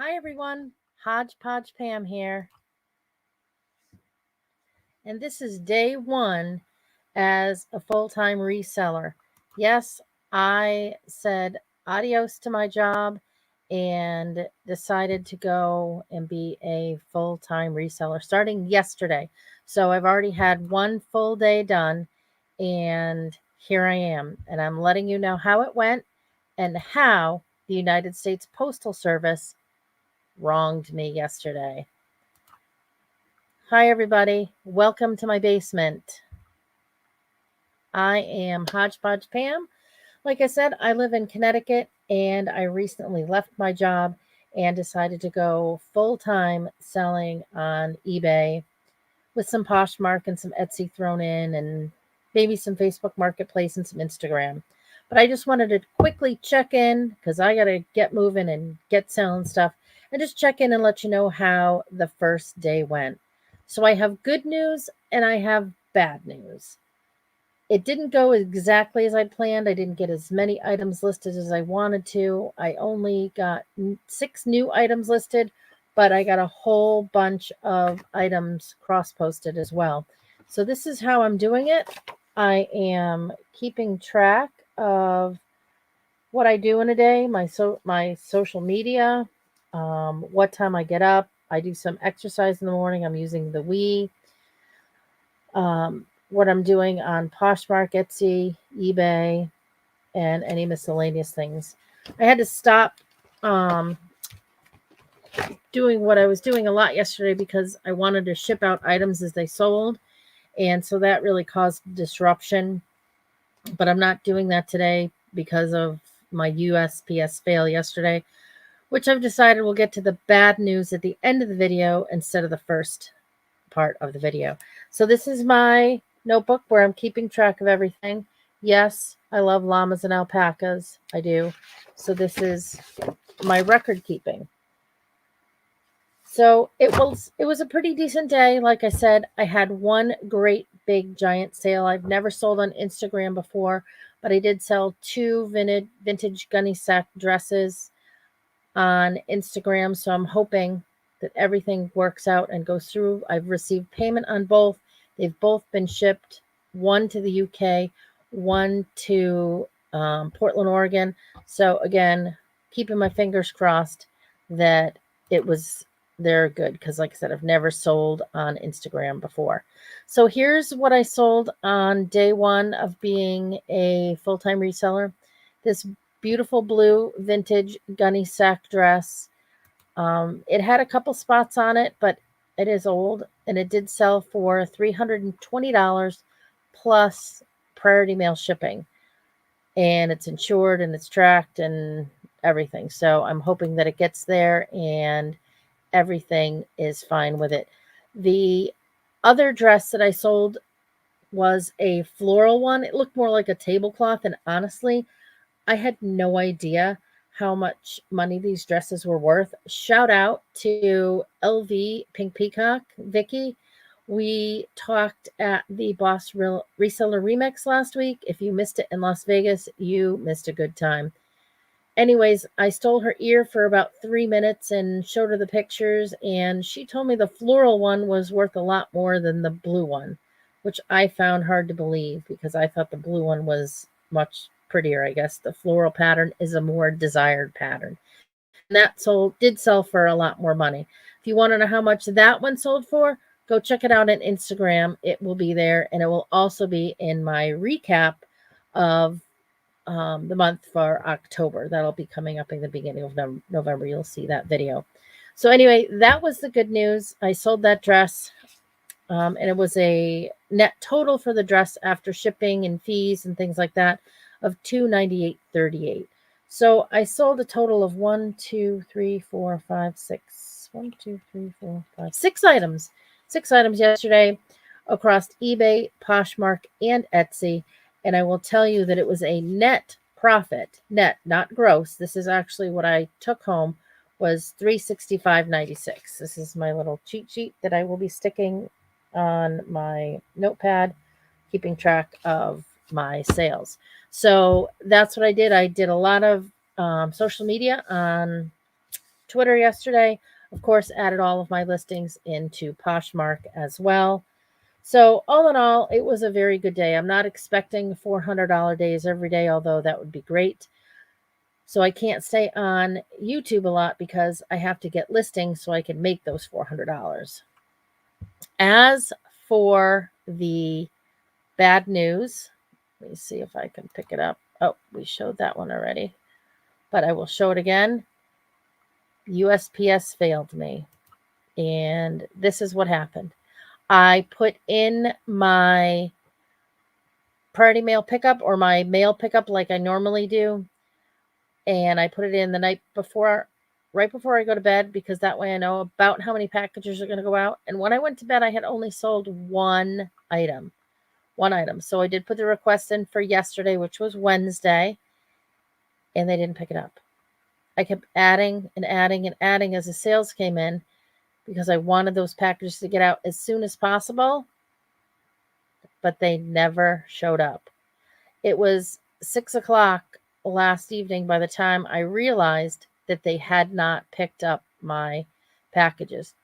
Hi everyone, Hodgepodge Pam here, and this is day one as a full-time reseller. Yes, I said adios to my job and decided to go and be a full-time reseller starting yesterday. So I've already had one full day done, and here I am, and I'm letting you know how it went and how the United States Postal Service wronged me yesterday. Hi, everybody. Welcome to my basement. I am Hodgepodge Pam. Like I said, I live in Connecticut and I recently left my job and decided to go full time selling on eBay with some Poshmark and some Etsy thrown in and maybe some Facebook Marketplace and some Instagram. But I just wanted to quickly check in because I got to get moving and get selling stuff and just check in and let you know how the first day went. So I have good news and I have bad news. It didn't go exactly as I planned. I didn't get as many items listed as I wanted to. I only got 6 new items listed, but I got a whole bunch of items cross posted as well. So, this is how I'm doing it. I am keeping track of what I do in a day, my social media, what time I get up. I do some exercise in the morning. I'm using the Wii, what I'm doing on Poshmark, Etsy, eBay, and any miscellaneous things. I had to stop um, doing what I was doing a lot yesterday because I wanted to ship out items as they sold. And so that really caused disruption. But I'm not doing that today because of my USPS fail yesterday, which I've decided we'll get to the bad news at the end of the video instead of the first part of the video. So this is my notebook where I'm keeping track of everything. Yes, I love llamas and alpacas. I do. So this is my record keeping. So it was a pretty decent day. Like I said, I had one great big giant sale. I've never sold on Instagram before, but I did sell 2 vintage gunny sack dresses on Instagram. So I'm hoping that everything works out and goes through. I've received payment on both. They've both been shipped, one to the UK, one to Portland, Oregon. So again, keeping my fingers crossed that it was they're good because, like I said, I've never sold on Instagram before. So here's what I sold on day one of being a full-time reseller. This beautiful blue vintage gunny sack dress. It had a couple spots on it, but it is old, and it did sell for $320 plus priority mail shipping. And it's insured and it's tracked and everything. So I'm hoping that it gets there and everything is fine with it. The other dress that I sold was a floral one. It looked more like a tablecloth, and honestly, I had no idea how much money these dresses were worth. Shout out to LV Pink Peacock, Vicky. We talked at the Reseller Remix last week. If you missed it in Las Vegas, you missed a good time. Anyways, I stole her ear for about 3 minutes and showed her the pictures, and she told me the floral one was worth a lot more than the blue one, which I found hard to believe because I thought the blue one was much prettier. I guess the floral pattern is a more desired pattern. And that did sell for a lot more money. If you want to know how much that one sold for, go check it out on Instagram. It will be there, and it will also be in my recap of the month for October. That'll be coming up in the beginning of November. You'll see that video. So anyway, that was the good news. I sold that dress, and it was a net total for the dress after shipping and fees and things like that of $298.38. So I sold a total of 6 items. 6 items yesterday across eBay, Poshmark, and Etsy. And I will tell you that it was a net profit, net, not gross. This is actually what I took home was $365.96. This is my little cheat sheet that I will be sticking on my notepad, keeping track of my sales. So that's what I did. I did a lot of social media on Twitter yesterday. Of course, added all of my listings into Poshmark as well. So, all in all, it was a very good day. I'm not expecting $400 days every day, although that would be great. So, I can't stay on YouTube a lot because I have to get listings so I can make those $400. As for the bad news, let me see if I can pick it up. Oh, we showed that one already, but I will show it again. USPS failed me, and this is what happened. I put in my priority mail pickup or my mail pickup like I normally do, and I put it in the night before, right before I go to bed, because that way I know about how many packages are going to go out. And when I went to bed, I had only sold one item. So I did put the request in for yesterday, which was Wednesday, and they didn't pick it up. I kept adding and adding and adding as the sales came in because I wanted those packages to get out as soon as possible, but they never showed up. It was 6 o'clock last evening by the time I realized that they had not picked up my packages.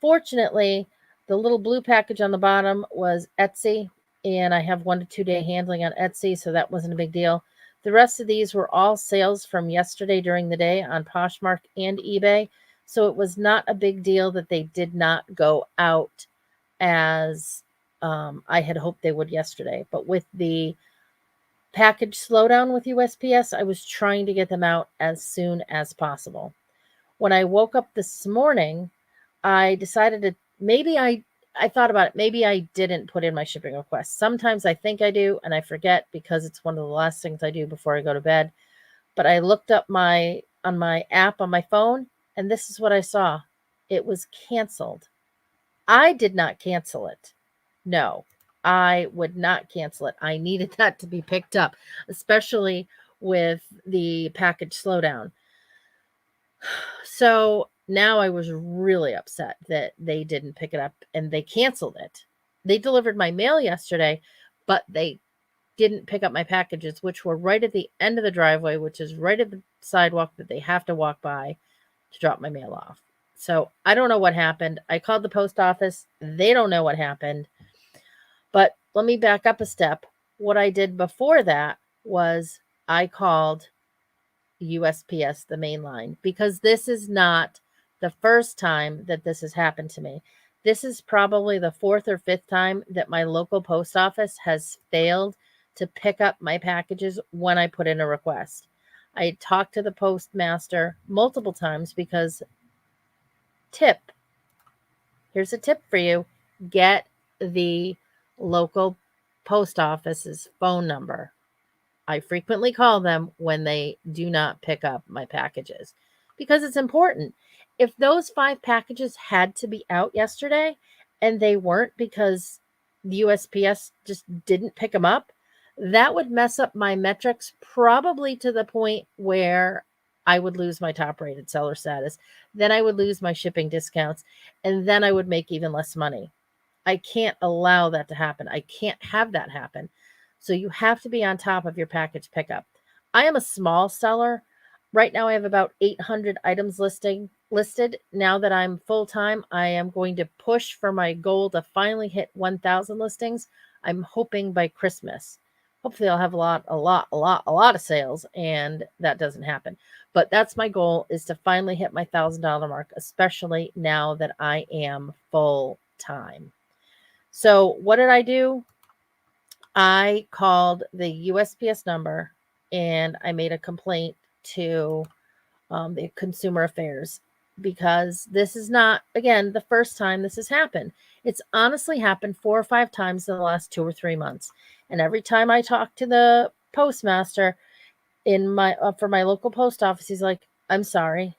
Fortunately, the little blue package on the bottom was Etsy, and I have 1 to 2 day handling on Etsy, so that wasn't a big deal. The rest of these were all sales from yesterday during the day on Poshmark and eBay, so it was not a big deal that they did not go out as I had hoped they would yesterday. But with the package slowdown with USPS, I was trying to get them out as soon as possible. When I woke up this morning, I decided to I thought about it. Maybe I didn't put in my shipping request. Sometimes I think I do and I forget because it's one of the last things I do before I go to bed. But I looked up on my app on my phone, and this is what I saw. It was canceled. I did not cancel it. No, I would not cancel it. I needed that to be picked up, especially with the package slowdown. So now I was really upset that they didn't pick it up and they canceled it. They delivered my mail yesterday, but they didn't pick up my packages, which were right at the end of the driveway, which is right at the sidewalk that they have to walk by to drop my mail off. So I don't know what happened. I called the post office. They don't know what happened. But let me back up a step. What I did before that was I called USPS, the main line, because this is not the first time that this has happened to me. This is probably the 4th or 5th time that my local post office has failed to pick up my packages when I put in a request. I talked to the postmaster multiple times because here's a tip for you. Get the local post office's phone number. I frequently call them when they do not pick up my packages because it's important. If those 5 packages had to be out yesterday and they weren't because the USPS just didn't pick them up, that would mess up my metrics probably to the point where I would lose my top rated seller status. Then I would lose my shipping discounts, and then I would make even less money. I can't allow that to happen. I can't have that happen. So you have to be on top of your package pickup. I am a small seller. Right now I have about 800 items listed. Now that I'm full-time, I am going to push for my goal to finally hit 1,000 listings. I'm hoping by Christmas. Hopefully I'll have a lot of sales, and that doesn't happen. But that's my goal, is to finally hit my $1,000 mark, especially now that I am full-time. So what did I do? I called the USPS number and I made a complaint to the Consumer Affairs, because this is not, again, the first time this has happened. It's honestly happened 4 or 5 times in the last 2 or 3 months. And every time I talk to the postmaster in my for my local post office, he's like, "I'm sorry."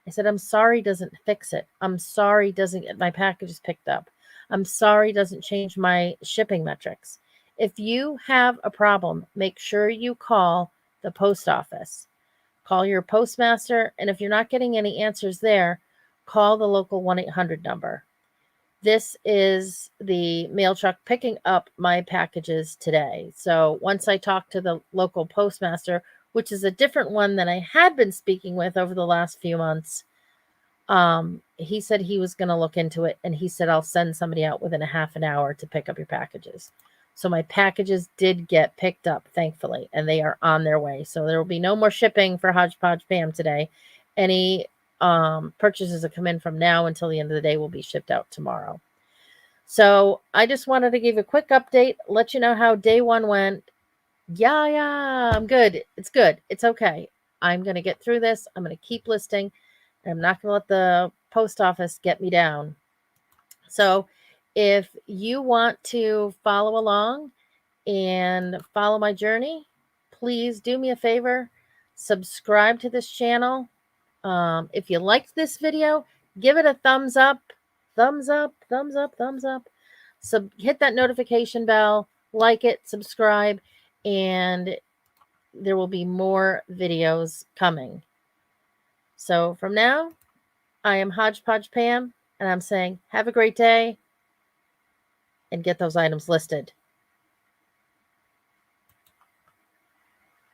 I said, "I'm sorry doesn't fix it. I'm sorry doesn't get my packages picked up. I'm sorry doesn't change my shipping metrics. If you have a problem, make sure you call the post office. Call your postmaster, and if you're not getting any answers there, call the local 1-800 number." This is the mail truck picking up my packages today. So once I talk to the local postmaster, which is a different one than I had been speaking with over the last few months, He said he was going to look into it, and he said, I'll send somebody out within a half an hour to pick up your packages. So my packages did get picked up, thankfully, and they are on their way. So there will be no more shipping for Hodgepodge Pam today. Any purchases that come in from now until the end of the day will be shipped out tomorrow. So I just wanted to give a quick update, let you know how day one went. Yeah, I'm good. It's good. It's okay. I'm going to get through this. I'm going to keep listing. I'm not going to let the post office get me down. So if you want to follow along and follow my journey, please do me a favor, subscribe to this channel. If you liked this video, give it a thumbs up, thumbs up, thumbs up, thumbs up. So hit that notification bell, like it, subscribe, and there will be more videos coming. So from now, I am Hodgepodge Pam, and I'm saying have a great day and get those items listed.